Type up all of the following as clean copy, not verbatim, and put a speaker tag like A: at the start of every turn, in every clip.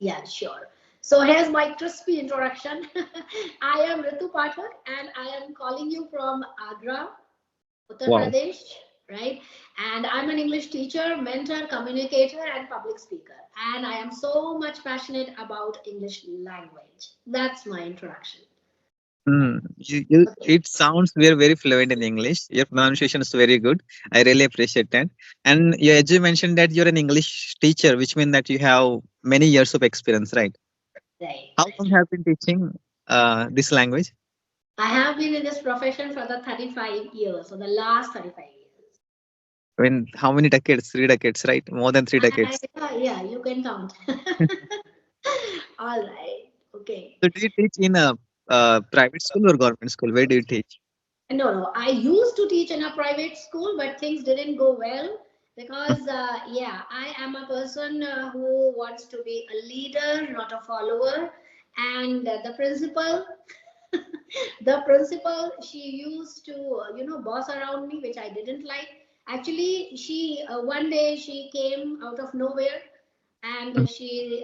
A: Yeah, sure. So here's my crispy introduction. I am Ritu Pathak and I am calling you from Agra, Uttar
B: Wow.
A: Pradesh, right? And I'm an English teacher, mentor, communicator, and public speaker. And I am so much passionate about English language. That's my introduction. Okay.
B: It sounds very, very fluent in English. Your pronunciation is very good. I really appreciate that. And you, as you mentioned that you're an English teacher, which means that you have many years of experience, right?
A: Right,
B: How
A: right.
B: long have you been teaching this language?
A: I have been in this profession for the 35 years, for the last 35 years.
B: I mean, how many decades? 3 decades, right? More than three
A: I,
B: decades.
A: yeah, you can count. All right. Okay.
B: So, do you teach in a private school or government school? Where do you teach?
A: No, no. I used to teach in a private school, but things didn't go well because, yeah, I am a person who wants to be a leader, not a follower. And she used to, boss around me, which I didn't like. Actually, one day she came out of nowhere and she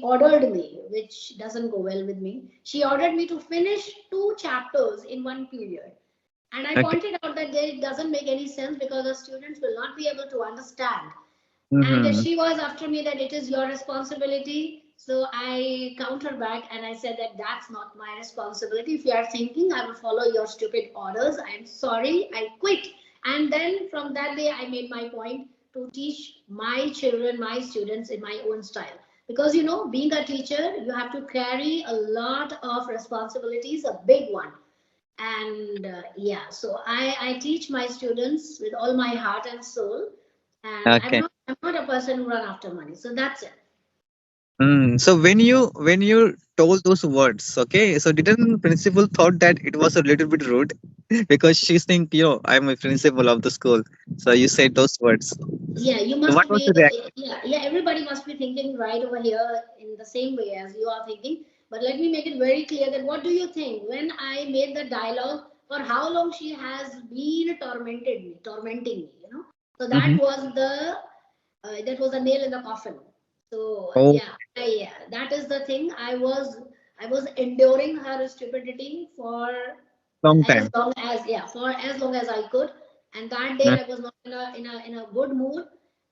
A: ordered me, which doesn't go well with me. She ordered me to finish two chapters in one period, and I
B: Okay.
A: pointed out that it doesn't make any sense because the students will not be able to understand. And
B: Mm-hmm.
A: she was after me that it is your responsibility. So I counter back and I said that that's not my responsibility. If you are thinking I will follow your stupid orders, I'm sorry, I quit. And then from that day, I made my point to teach my children, my students in my own style. Because being a teacher, you have to carry a lot of responsibilities, a big one. And yeah, so I teach my students with all my heart and soul, and i'm
B: Okay.
A: not i'm not a person who run after money, so that's it.
B: So when you told those words, okay, so didn't principal thought that it was a little bit rude because she's think, I'm a principal of the school, so you said those words.
A: Yeah, you
B: So what
A: must
B: was
A: be.
B: the reaction?
A: Yeah, everybody must be thinking right over here in the same way as you are thinking. But let me make it very clear that what do you think when I made the dialogue, for how long she has been tormenting me, so
B: Mm-hmm.
A: that was a nail in the coffin. So
B: Oh,
A: yeah, yeah, that is the thing. I was enduring her stupidity for
B: long
A: as
B: time.
A: long as yeah, for as long as I could. And that day I was not in a good mood.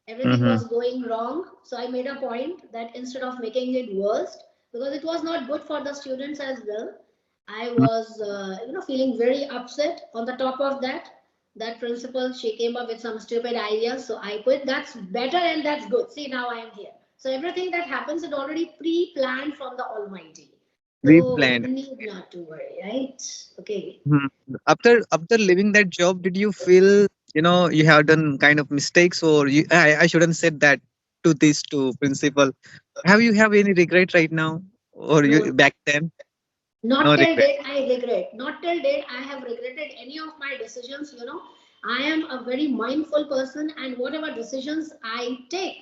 A: Everything
B: Mm-hmm.
A: was going wrong. So I made a point that instead of making it worse, because it was not good for the students as well, I was feeling very upset. On the top of that principal, she came up with some stupid ideas, so I quit. That's better and that's good. See, now I am here. So everything that happens is already pre-planned from the Almighty. So
B: Pre-planned.
A: need not to worry, right? Okay.
B: Mhm. After leaving that job, did you feel you have done kind of mistakes, or I shouldn't said that to principal. Have you have any regret right now, or
A: No,
B: you back then? No
A: not till
B: regret.
A: date I regret. Not till date I have regretted any of my decisions. I am a very mindful person, and whatever decisions I take,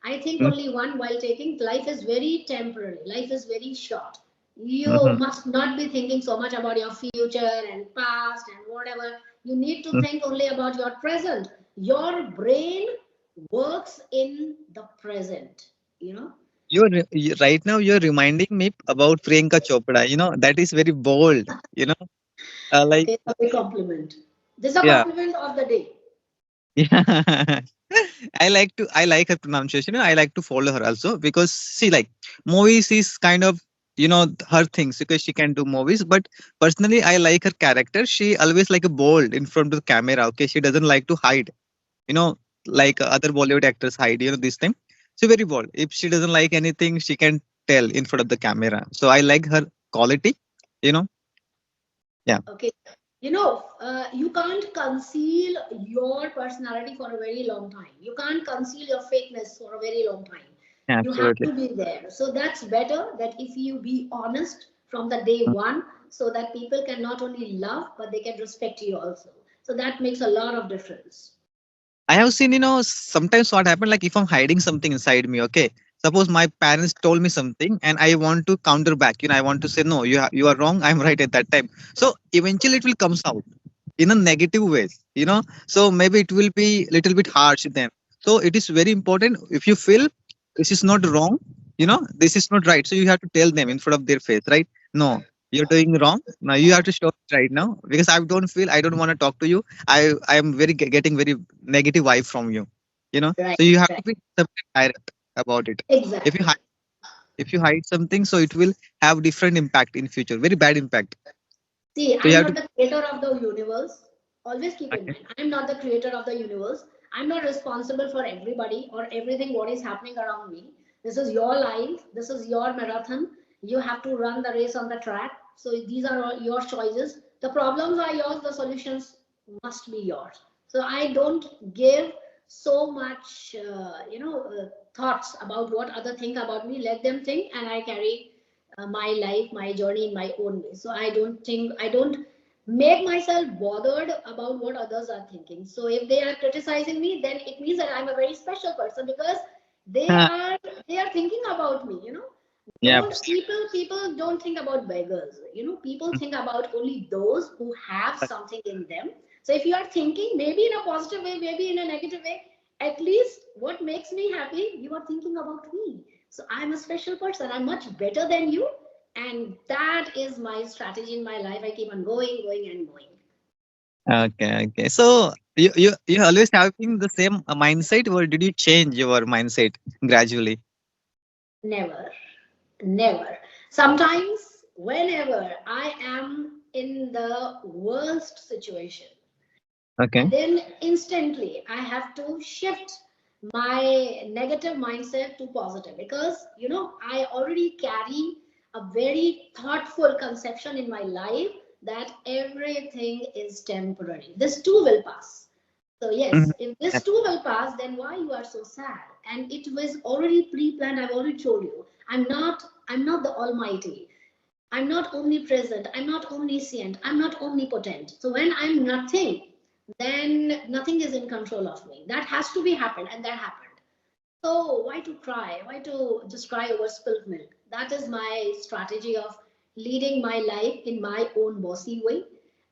A: I think only one while taking. Life is very temporary. Life is very short. You
B: Mm-hmm.
A: must not be thinking so much about your future and past and whatever. You need to think only about your present. Your brain works in the present. You know.
B: Right now you're reminding me about Priyanka Chopra. That is very bold. Like
A: Okay, a big compliment. This is a
B: yeah,
A: compliment of the day.
B: yeah. I like her pronunciation. I like to follow her also because see, like movies is kind of her things because she can do movies. But personally, I like her character. She always like a bold in front of the camera. Okay, she doesn't like to hide. You know, like other Bollywood actors hide. This thing. She's very bold. If she doesn't like anything, she can tell in front of the camera. So I like her quality. You know, yeah.
A: Okay. You can't conceal your personality for a very long time. You can't conceal your fakeness for a very long time.
B: Yeah,
A: You have
B: absolutely.
A: to be there. So that's better that if you be honest from the day one, so that people can not only love, but they can respect you also. So that makes a lot of difference.
B: I have seen, sometimes what happened, like if I'm hiding something inside me, okay. Suppose my parents told me something and I want to counter back, I want to say, no, you are wrong, I'm right at that time. So eventually it will comes out in a negative way, So maybe it will be little bit harsh then. So it is very important if you feel this is not wrong, this is not right. So you have to tell them in front of their face, right? No, you're doing wrong. Now you have to show it right now, because I don't want to talk to you. I am getting very negative vibe from you.
A: Right,
B: So you have to
A: right.
B: be direct about it. If you
A: Exactly.
B: hide, if you hide something, so it will have different impact in future, very bad impact.
A: See,
B: So you
A: I'm
B: have to.
A: not the creator of the universe. Always keep in
B: Okay.
A: mind, I'm not the creator of the universe. I'm not responsible for everybody or everything what is happening around me. This is your life. This is your marathon. You have to run the race on the track. So these are all your choices. The problems are yours. The solutions must be yours. So I don't give so much, thoughts about what other think about me. Let them think, and I carry my life, my journey in my own way. So I don't make myself bothered about what others are thinking. So if they are criticizing me, then it means that I'm a very special person because they
B: Uh,
A: are they are thinking about me.
B: yeah.
A: Don't people don't think about beggars. People think about only those who have something in them. So if you are thinking maybe in a positive way, maybe in a negative way, at least what makes me happy, you are thinking about me. So I'm a special person, I'm much better than you, and that is my strategy in my life. I keep on going and going.
B: Okay. Okay. So you always having the same mindset, or did you change your mindset gradually?
A: Never, never. Sometimes, whenever I am in the worst situation,
B: Okay.
A: then instantly I have to shift my negative mindset to positive because I already carry a very thoughtful conception in my life that everything is temporary. This too will pass. So
B: Mhm.
A: yes, if
B: Yeah.
A: this too will pass, then why you are so sad? And it was already pre-planned. I've already told you. I'm not the Almighty. I'm not omnipresent. I'm not omniscient. I'm not omnipotent. So when I'm nothing, then nothing is in control of me. That has to be happened, and that happened. So why to cry? Why to just cry over spilt milk? That is my strategy of leading my life in my own bossy way.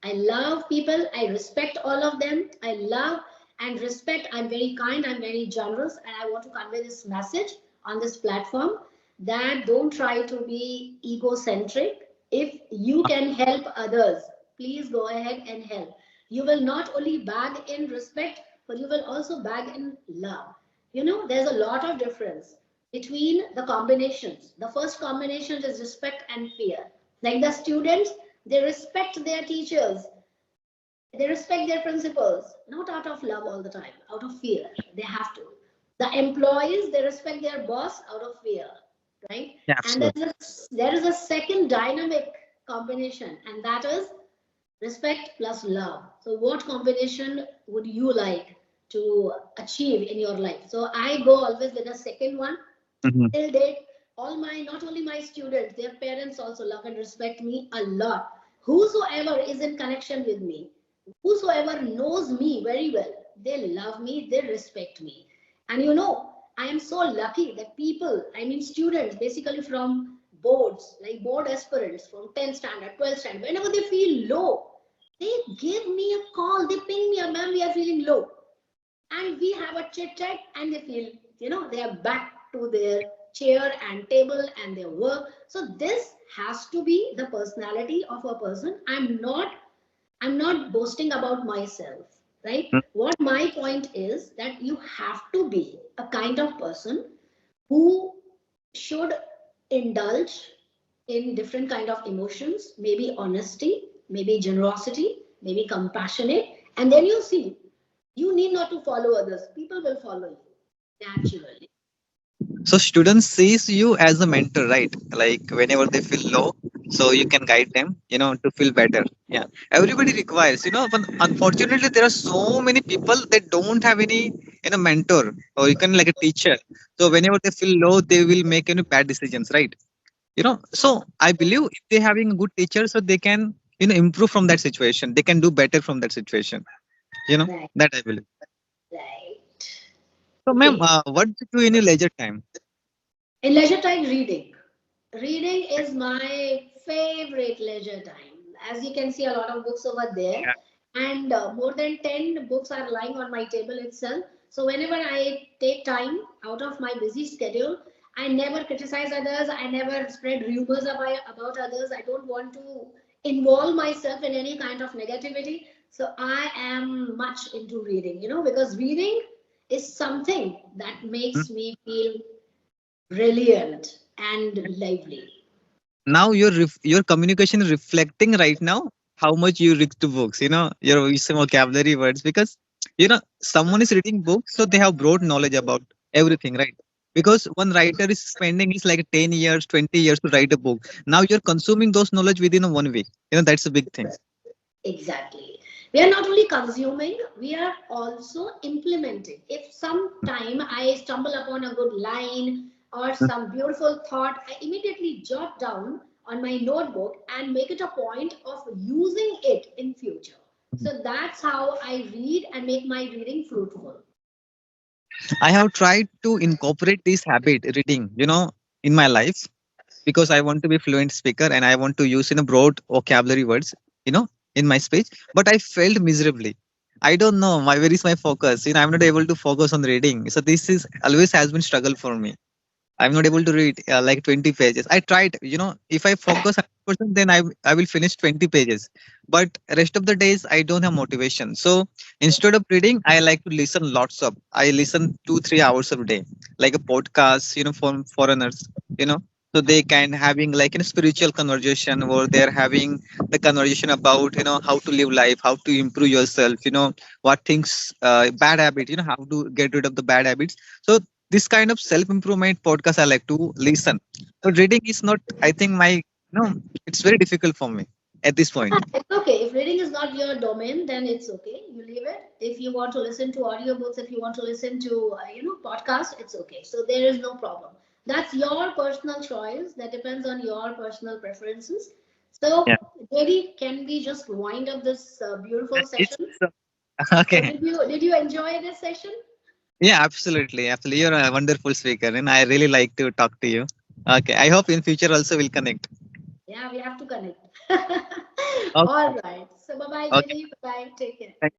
A: I love people. I respect all of them. I love and respect. I'm very kind. I'm very generous. And I want to convey this message on this platform that don't try to be egocentric. If you can help others, please go ahead and help. You will not only bag in respect, but you will also bag in love. There's a lot of difference between the combinations. The first combination is respect and fear. Like the students, they respect their teachers, they respect their principals, not out of love all the time, out of fear. They have to. The employees, they respect their boss out of fear, right?
B: Yeah.
A: And
B: Absolutely.
A: there is a second dynamic combination, and that is respect plus love. So what combination would you like to achieve in your life? So I go always with the second one.
B: Mhm.
A: Till date, all my not only my students, their parents also love and respect me a lot. Whosoever is in connection with me, whosoever knows me very well, they love me, they respect me. And I am so lucky that people, I mean students, basically from boards, like board aspirants from 10th standard, 12th standard, whenever they feel low, they give me a call, they ping me, ma'am, we are feeling low, and we have a chit chat, and they feel they are back to their chair and table and their work. So this has to be the personality of a person. I'm not boasting about myself, right?
B: Mm.
A: What my point is that you have to be a kind of person who should indulge in different kind of emotions, maybe honesty, maybe generosity, maybe compassionate, and then you see you need not to follow others. People will follow you naturally.
B: So students sees you as a mentor, right? Like whenever they feel low, so you can guide them, to feel better. Yeah. Everybody requires, but unfortunately there are so many people that don't have any, mentor, or you can like a teacher. So whenever they feel low, they will make any bad decisions, right? So I believe if they having a good teacher, so they can, improve from that situation. They can do better from that situation.
A: Right,
B: That I believe.
A: right.
B: So ma'am,
A: Okay.
B: what do you do in your leisure time?
A: In leisure time, reading. Reading is my favorite leisure time. As you can see, a lot of books over there, and more than 10 books are lying on my table itself. So whenever I take time out of my busy schedule, I never criticize others. I never spread rumors about others. I don't want to involve myself in any kind of negativity. So I am much into reading, because reading is something that
B: Mm.
A: makes me feel brilliant and lively.
B: Now your communication is reflecting right now how much you read to books. Your use of vocabulary words, because someone is reading books, so they have broad knowledge about everything, right? Because one writer is spending is like 10 years, 20 years to write a book. Now you're consuming those knowledge within a 1 week. That's a big thing.
A: Exactly. We are not only consuming, we are also implementing. If sometime I stumble upon a good line or some beautiful thought, I immediately jot down on my notebook and make it a point of using it in future. So that's how I read and make my reading fruitful.
B: I have tried to incorporate this habit reading, in my life, because I want to be fluent speaker and I want to use broad vocabulary words, you know, in my speech. But I failed miserably. I don't know where is my focus. I'm not able to focus on reading. So this is always has been struggle for me. I'm not able to read like 20 pages. I tried, if I focus 100%, then I will finish 20 pages. But rest of the days, I don't have motivation. So instead of reading, I like to listen lots of. I listen 2-3 hours a day, like a podcast, from foreigners, you know. So they can having like a spiritual conversation, or they're having the conversation about how to live life, how to improve yourself, what things bad habit, how to get rid of the bad habits. So this kind of self improvement podcast I like to listen. But reading is not, I think, it's very difficult for me at this point.
A: It's okay. If reading is not your domain, then it's okay. You leave it. If you want to listen to audiobooks, if you want to listen to, podcast, it's okay. So there is no problem. That's your personal choice. That depends on your personal preferences.
B: Yeah.
A: So, Jerry, can we just wind up this beautiful
B: It's
A: session? So,
B: okay.
A: did you enjoy this session?
B: Yeah, absolutely. Absolutely. You're a wonderful speaker and I really like to talk to you. Okay. I hope in future also we'll connect.
A: Yeah, we have to connect.
B: Okay.
A: All right. So, bye bye,
B: Okay.
A: Jerry. Bye bye. Take care.
B: Thank